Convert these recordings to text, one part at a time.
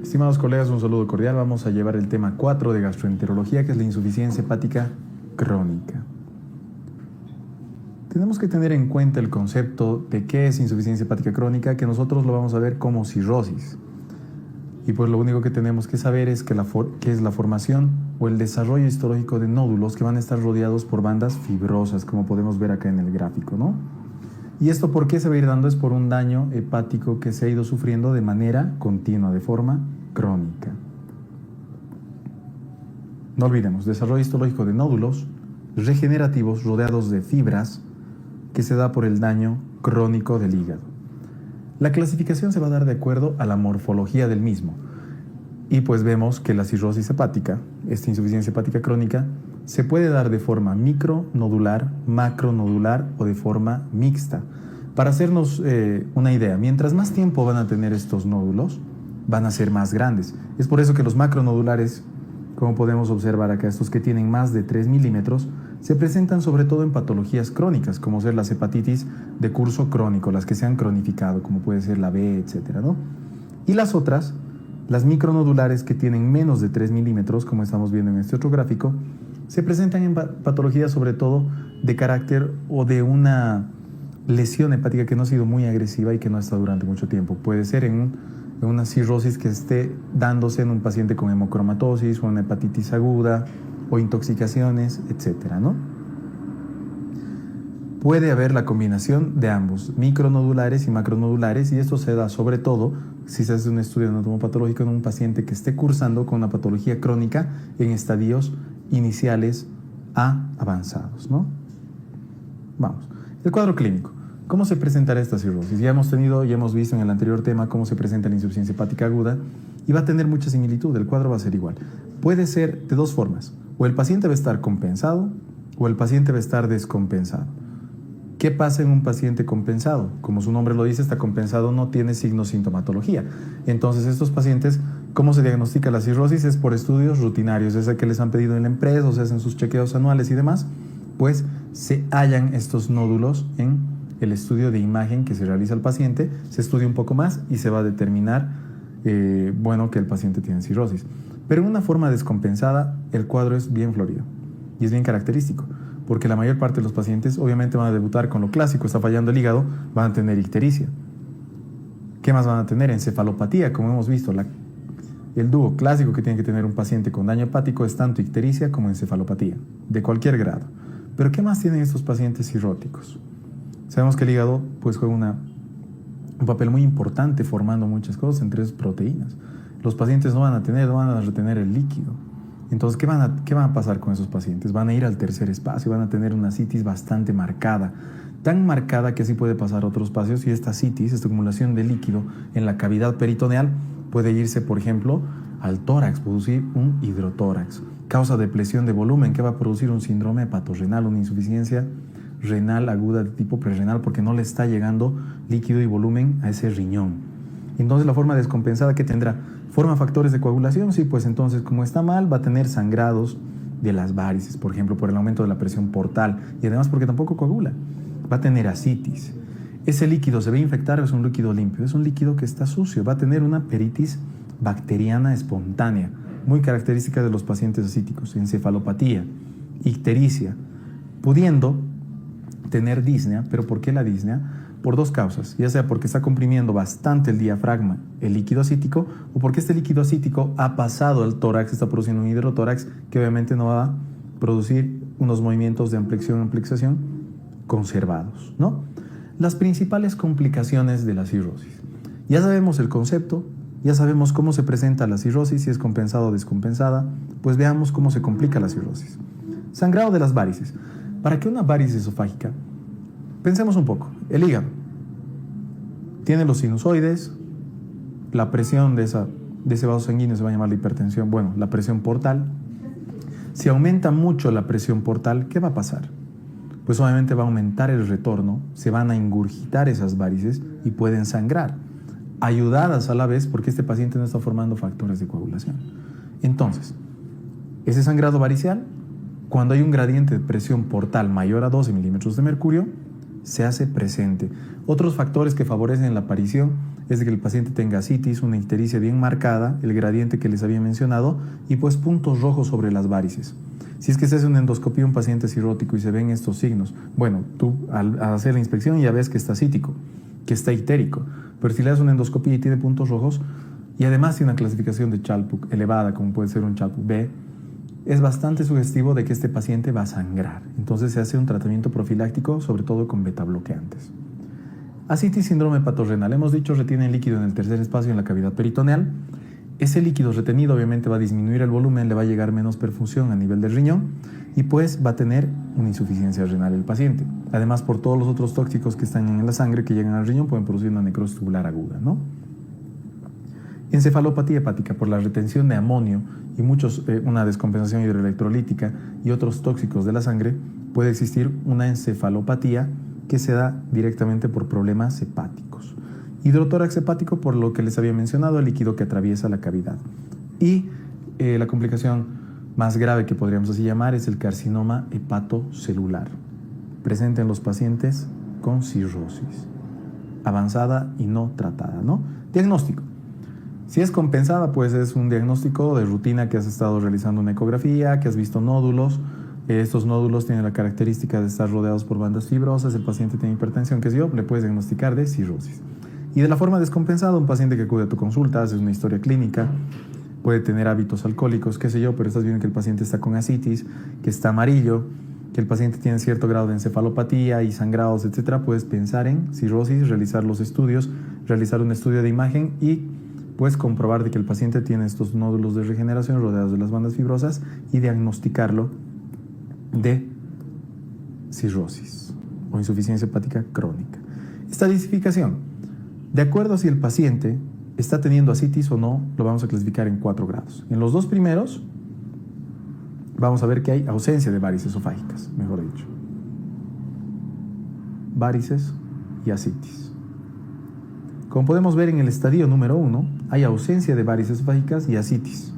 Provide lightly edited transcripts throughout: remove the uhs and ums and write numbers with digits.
Estimados colegas, un saludo cordial. Vamos a llevar el tema 4 de gastroenterología, que es la insuficiencia hepática crónica. Tenemos que tener en cuenta el concepto de qué es insuficiencia hepática crónica, que nosotros lo vamos a ver como cirrosis. Y pues lo único que tenemos que saber es que es la formación o el desarrollo histológico de nódulos que van a estar rodeados por bandas fibrosas, como podemos ver acá en el gráfico, ¿no? ¿Y esto por qué se va a ir dando? Es por un daño hepático que se ha ido sufriendo de manera continua, de forma crónica. No olvidemos, desarrollo histológico de nódulos regenerativos rodeados de fibras que se da por el daño crónico del hígado. La clasificación se va a dar de acuerdo a la morfología del mismo. Y pues vemos que la cirrosis hepática, esta insuficiencia hepática crónica, se puede dar de forma micronodular, macronodular o de forma mixta. Para hacernos una idea, mientras más tiempo van a tener estos nódulos, van a ser más grandes. Es por eso que los macronodulares, como podemos observar acá, estos que tienen más de 3 milímetros, se presentan sobre todo en patologías crónicas, como ser las hepatitis de curso crónico, las que se han cronificado, como puede ser la B, etcétera, ¿no? Y las otras, las micronodulares que tienen menos de 3 milímetros, como estamos viendo en este otro gráfico, se presentan en patologías sobre todo de carácter o de una lesión hepática que no ha sido muy agresiva y que no está durante mucho tiempo. Puede ser en una cirrosis que esté dándose en un paciente con hemocromatosis o una hepatitis aguda o intoxicaciones, etcétera, ¿no? Puede haber la combinación de ambos, micronodulares y macronodulares, y esto se da sobre todo si se hace un estudio anatomopatológico en un paciente que esté cursando con una patología crónica en estadios iniciales a avanzados, ¿no? Vamos. El cuadro clínico. ¿Cómo se presentará esta cirrosis? Ya hemos visto en el anterior tema cómo se presenta la insuficiencia hepática aguda y va a tener mucha similitud, el cuadro va a ser igual. Puede ser de dos formas, o el paciente va a estar compensado o el paciente va a estar descompensado. ¿Qué pasa en un paciente compensado? Como su nombre lo dice, está compensado, no tiene signos sintomatología. Entonces estos pacientes, ¿cómo se diagnostica la cirrosis? Es por estudios rutinarios, es el que les han pedido en la empresa o se hacen sus chequeos anuales y demás, pues se hallan estos nódulos en el estudio de imagen que se realiza al paciente, se estudia un poco más y se va a determinar, que el paciente tiene cirrosis. Pero en una forma descompensada, el cuadro es bien florido y es bien característico, porque la mayor parte de los pacientes obviamente van a debutar con lo clásico, está fallando el hígado, van a tener ictericia. ¿Qué más van a tener? Encefalopatía, como hemos visto. El dúo clásico que tiene que tener un paciente con daño hepático es tanto ictericia como encefalopatía, de cualquier grado. Pero ¿qué más tienen estos pacientes cirróticos? Sabemos que el hígado pues juega un papel muy importante formando muchas cosas, entre esas proteínas. Los pacientes no van a retener el líquido. Entonces, ¿qué van a pasar con esos pacientes? Van a ir al tercer espacio, van a tener una citis bastante marcada, tan marcada que así puede pasar a otros espacios, y esta citis, esta acumulación de líquido en la cavidad peritoneal, puede irse, por ejemplo, al tórax, producir un hidrotórax. Causa depresión de volumen, que va a producir un síndrome hepatorrenal, una insuficiencia renal aguda de tipo prerrenal, porque no le está llegando líquido y volumen a ese riñón. Entonces, la forma descompensada, ¿qué tendrá? ¿Forma factores de coagulación? Sí, pues entonces, como está mal, va a tener sangrados de las varices, por ejemplo, por el aumento de la presión portal, y además porque tampoco coagula. Va a tener ascitis. ¿Ese líquido se va a infectar o es un líquido limpio? Es un líquido que está sucio. Va a tener una peritis bacteriana espontánea, muy característica de los pacientes ascíticos. Encefalopatía, ictericia, pudiendo tener disnea. ¿Pero por qué la disnea? Por dos causas, ya sea porque está comprimiendo bastante el diafragma, el líquido ascítico, o porque este líquido ascítico ha pasado al tórax, está produciendo un hidrotórax que obviamente no va a producir unos movimientos de ampliación conservados, ¿no? Las principales complicaciones de la cirrosis. Ya sabemos el concepto, ya sabemos cómo se presenta la cirrosis, si es compensada o descompensada, pues veamos cómo se complica la cirrosis. Sangrado de las varices. Para que una varice esofágica, pensemos un poco, el hígado tiene los sinusoides, la presión de ese vaso sanguíneo se va a llamar la hipertensión, la presión portal. Si aumenta mucho la presión portal, ¿qué va a pasar? Pues obviamente va a aumentar el retorno, se van a ingurgitar esas varices y pueden sangrar, ayudadas a la vez porque este paciente no está formando factores de coagulación. Entonces, ese sangrado varicial, cuando hay un gradiente de presión portal mayor a 12 milímetros de mercurio, se hace presente. Otros factores que favorecen la aparición es de que el paciente tenga ascitis, una ictericia bien marcada, el gradiente que les había mencionado y pues puntos rojos sobre las varices. Si es que se hace una endoscopía a un paciente cirrótico y se ven estos signos, bueno, tú al hacer la inspección ya ves que está cítico, que está ictérico, pero si le das una endoscopía y tiene puntos rojos y además tiene una clasificación de Child-Pugh elevada, como puede ser un Child-Pugh B, es bastante sugestivo de que este paciente va a sangrar. Entonces se hace un tratamiento profiláctico, sobre todo con beta bloqueantes. Ascitis, síndrome hepatorenal. Hemos dicho, retiene líquido en el tercer espacio en la cavidad peritoneal. Ese líquido retenido obviamente va a disminuir el volumen, le va a llegar menos perfusión a nivel del riñón y pues va a tener una insuficiencia renal el paciente. Además, por todos los otros tóxicos que están en la sangre que llegan al riñón pueden producir una necrosis tubular aguda, ¿no? Encefalopatía hepática por la retención de amonio y una descompensación hidroelectrolítica y otros tóxicos de la sangre, puede existir una encefalopatía que se da directamente por problemas hepáticos. Hidrotórax hepático por lo que les había mencionado, el líquido que atraviesa la cavidad. Y la complicación más grave que podríamos así llamar es el carcinoma hepatocelular, presente en los pacientes con cirrosis avanzada y no tratada, ¿no? Diagnóstico. Si es compensada, pues es un diagnóstico de rutina que has estado realizando una ecografía, que has visto nódulos. Estos nódulos tienen la característica de estar rodeados por bandas fibrosas, el paciente tiene hipertensión, qué sé yo, le puedes diagnosticar de cirrosis. Y de la forma descompensada, un paciente que acude a tu consulta, haces una historia clínica, puede tener hábitos alcohólicos, qué sé yo, pero estás viendo que el paciente está con ascitis, que está amarillo, que el paciente tiene cierto grado de encefalopatía y sangrados, etcétera, puedes pensar en cirrosis, realizar los estudios, realizar un estudio de imagen y puedes comprobar de que el paciente tiene estos nódulos de regeneración rodeados de las bandas fibrosas y diagnosticarlo de cirrosis o insuficiencia hepática crónica. Estadificación. De acuerdo a si el paciente está teniendo ascitis o no, lo vamos a clasificar en 4 grados. En los 2 primeros, vamos a ver que hay ausencia de varices esofágicas, mejor dicho. Varices y ascitis. Como podemos ver en el estadio número 1, hay ausencia de varices esofágicas y ascitis,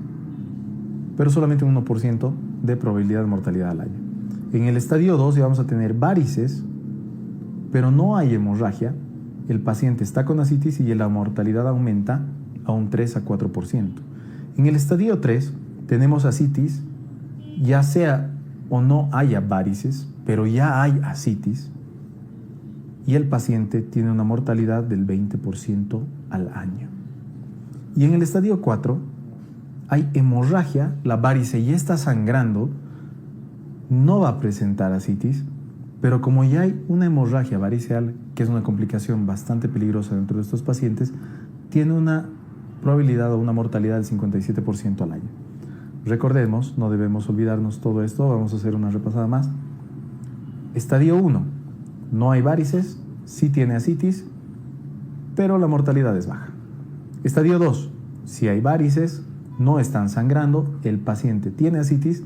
pero solamente un 1% de probabilidad de mortalidad al año. En el estadio 2 ya vamos a tener varices, pero no hay hemorragia. El paciente está con ascitis y la mortalidad aumenta a un 3 a 4%. En el estadio 3 tenemos ascitis, ya sea o no haya varices, pero ya hay ascitis, y el paciente tiene una mortalidad del 20% al año. Y en el estadio 4 hay hemorragia, la varice ya está sangrando, no va a presentar ascitis, pero como ya hay una hemorragia variceal, que es una complicación bastante peligrosa dentro de estos pacientes, tiene una probabilidad o una mortalidad del 57% al año. Recordemos, no debemos olvidarnos todo esto, vamos a hacer una repasada más. Estadio 1, no hay varices, sí tiene ascitis, pero la mortalidad es baja. Estadio 2, si hay varices, no están sangrando, el paciente tiene ascitis,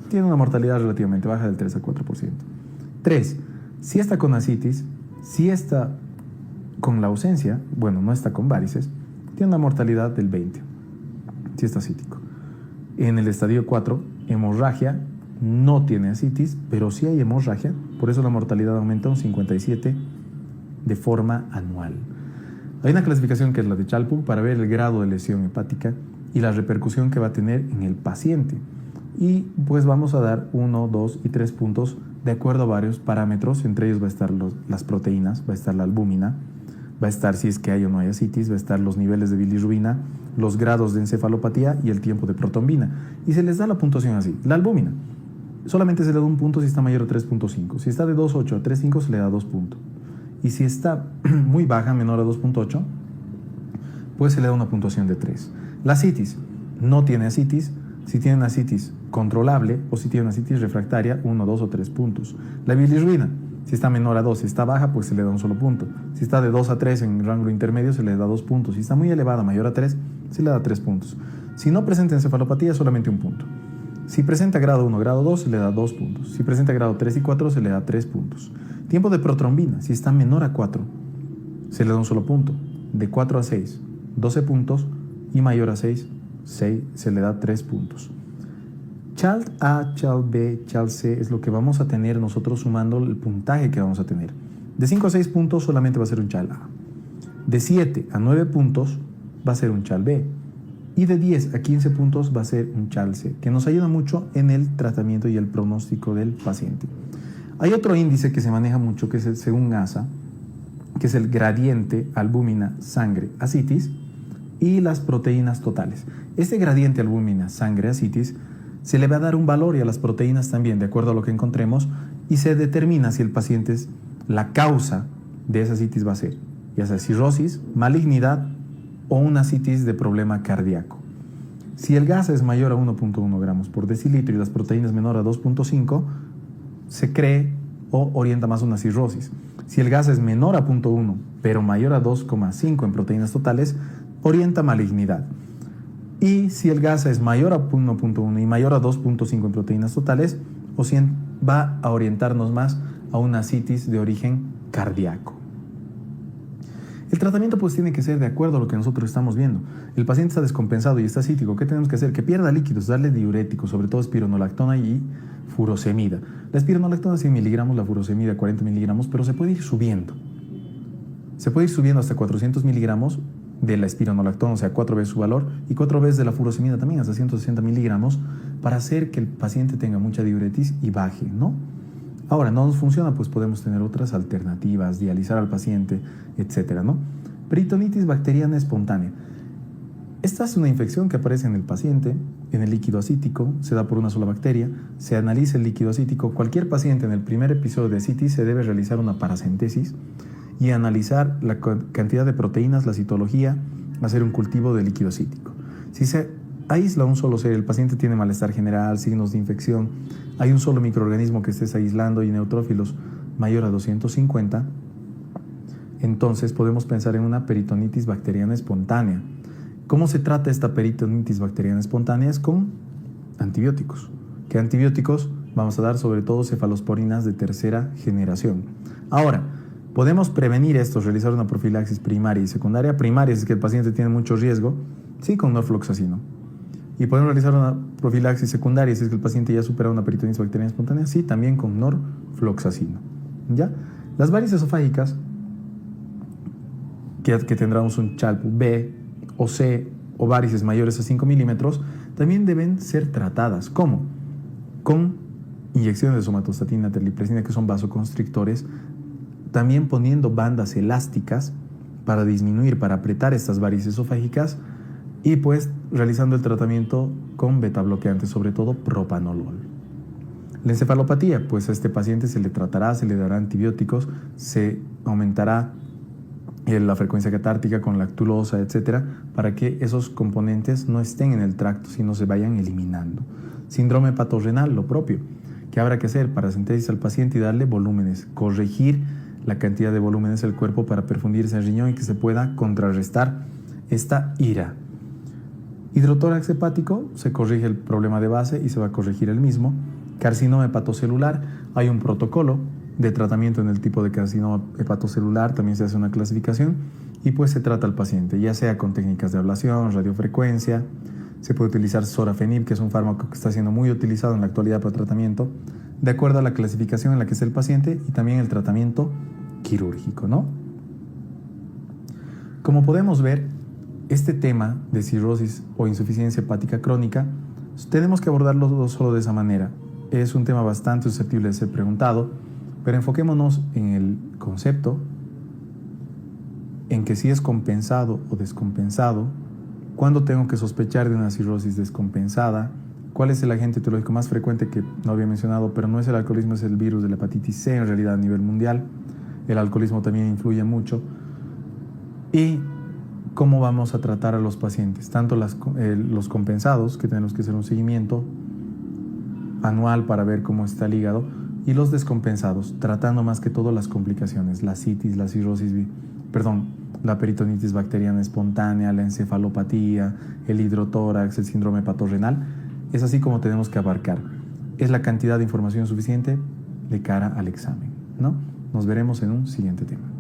tiene una mortalidad relativamente baja del 3 a 4%. 3, si está con ascitis, si está con la ausencia, bueno, no está con varices, tiene una mortalidad del 20%, si está ascítico. En el estadio 4, hemorragia, no tiene ascitis, pero sí hay hemorragia, por eso la mortalidad aumenta un 57% de forma anual. Hay una clasificación que es la de Child-Pugh para ver el grado de lesión hepática y la repercusión que va a tener en el paciente. Y pues vamos a dar 1, 2 y 3 puntos de acuerdo a varios parámetros. Entre ellos va a estar las proteínas, va a estar la albúmina, va a estar si es que hay o no hay ascitis, va a estar los niveles de bilirrubina, los grados de encefalopatía y el tiempo de protrombina. Y se les da la puntuación así. La albúmina solamente se le da un punto si está mayor a 3.5. Si está de 2.8 a 3.5 se le da 2 puntos. Y si está muy baja, menor a 2.8, pues se le da una puntuación de 3. La ascitis, no tiene ascitis. Si tiene una ascitis controlable o si tiene una ascitis refractaria, 1, 2 o 3 puntos. La bilirrubina, si está menor a 2, si está baja, pues se le da un solo punto. Si está de 2 a 3 en rango intermedio, se le da 2 puntos. Si está muy elevada, mayor a 3, se le da 3 puntos. Si no presenta encefalopatía, solamente un punto. Si presenta grado 1, grado 2, se le da 2 puntos. Si presenta grado 3 y 4, se le da 3 puntos. Tiempo de protrombina, si está menor a 4, se le da un solo punto. De 4 a 6, 12 puntos. Y mayor a 6, se le da 3 puntos. Child A, Child B, Child C es lo que vamos a tener nosotros sumando el puntaje que vamos a tener. De 5 a 6 puntos solamente va a ser un CHAL A. De 7 a 9 puntos va a ser un CHAL B. Y de 10 a 15 puntos va a ser un CHAL C, que nos ayuda mucho en el tratamiento y el pronóstico del paciente. Hay otro índice que se maneja mucho, que es el, según ASA, que es el gradiente albúmina sangre ascitis y las proteínas totales. Este gradiente albúmina sangre ascitis se le va a dar un valor y a las proteínas también, de acuerdo a lo que encontremos, y se determina si el paciente es la causa de esa ascitis va a ser, ya sea cirrosis, malignidad o una ascitis de problema cardíaco. Si el gas es mayor a 1.1 gramos por decilitro y las proteínas menor a 2.5, se cree o orienta más una cirrosis. Si el gas es menor a 0.1, pero mayor a 2.5 en proteínas totales, orienta malignidad. Y si el gas es mayor a 1.1 y mayor a 2.5 en proteínas totales, va a orientarnos más a una ascitis de origen cardíaco. El tratamiento pues tiene que ser de acuerdo a lo que nosotros estamos viendo. El paciente está descompensado y está ascítico. ¿Qué tenemos que hacer? Que pierda líquidos, darle diuréticos, sobre todo espironolactona y furosemida. La espironolactona 100 miligramos, la furosemida 40 miligramos, pero se puede ir subiendo. Se puede ir subiendo hasta 400 miligramos de la espironolactona, o sea, 4 veces su valor, y 4 veces de la furosemida también, hasta 160 miligramos, para hacer que el paciente tenga mucha diuretis y baje, ¿no? Ahora, no nos funciona, pues podemos tener otras alternativas, dializar al paciente, etcétera, ¿no? Peritonitis bacteriana espontánea. Esta es una infección que aparece en el paciente, en el líquido ascítico, se da por una sola bacteria, se analiza el líquido ascítico. Cualquier paciente en el primer episodio de ascitis se debe realizar una paracentesis y analizar la cantidad de proteínas, la citología, hacer un cultivo de líquido ascítico. Si se aísla un solo ser, el paciente tiene malestar general, signos de infección, hay un solo microorganismo que estés aislando y neutrófilos mayor a 250, entonces podemos pensar en una peritonitis bacteriana espontánea. ¿Cómo se trata esta peritonitis bacteriana espontánea? Es con antibióticos. ¿Qué antibióticos? Vamos a dar sobre todo cefalosporinas de tercera generación. Ahora, podemos prevenir esto, realizar una profilaxis primaria y secundaria. Primaria es que el paciente tiene mucho riesgo, sí, con norfloxacino. Y podemos realizar una profilaxis secundaria si es que el paciente ya supera una peritonitis bacteriana espontánea, sí, también con norfloxacino. ¿Ya? Las varices esofágicas, que tendremos un CHALP B o C o varices mayores a 5 milímetros, también deben ser tratadas. ¿Cómo? Con inyecciones de somatostatina, terlipresina, que son vasoconstrictores, también poniendo bandas elásticas para disminuir, para apretar estas varices esofágicas, y pues realizando el tratamiento con betabloqueantes, sobre todo propanolol. La encefalopatía, pues a este paciente se le tratará, se le dará antibióticos, se aumentará la frecuencia catártica con lactulosa, etcétera, para que esos componentes no estén en el tracto, sino se vayan eliminando. Síndrome hepatorrenal, lo propio, que habrá que hacer para paracentesis al paciente y darle volúmenes, corregir la cantidad de volúmenes del cuerpo para perfundirse el riñón y que se pueda contrarrestar esta ira. Hidrotórax hepático, se corrige el problema de base y se va a corregir el mismo. Carcinoma hepatocelular, hay un protocolo de tratamiento en el tipo de carcinoma hepatocelular, también se hace una clasificación y pues se trata al paciente, ya sea con técnicas de ablación, radiofrecuencia, se puede utilizar sorafenib, que es un fármaco que está siendo muy utilizado en la actualidad para tratamiento, de acuerdo a la clasificación en la que es el paciente y también el tratamiento quirúrgico, ¿no? Como podemos ver, este tema de cirrosis o insuficiencia hepática crónica tenemos que abordarlo no solo de esa manera. Es un tema bastante susceptible de ser preguntado, pero enfoquémonos en el concepto, en que si es compensado o descompensado, cuándo tengo que sospechar de una cirrosis descompensada, cuál es el agente etiológico más frecuente que no había mencionado, pero no es el alcoholismo, es el virus de la hepatitis C en realidad a nivel mundial. El alcoholismo también influye mucho. Y cómo vamos a tratar a los pacientes, tanto los compensados, que tenemos que hacer un seguimiento anual para ver cómo está el hígado, y los descompensados, tratando más que todo las complicaciones, la citis, la cirrosis, la peritonitis bacteriana espontánea, la encefalopatía, el hidrotórax, el síndrome hepatorrenal. Es así como tenemos que abarcar. Es la cantidad de información suficiente de cara al examen, ¿no? Nos veremos en un siguiente tema.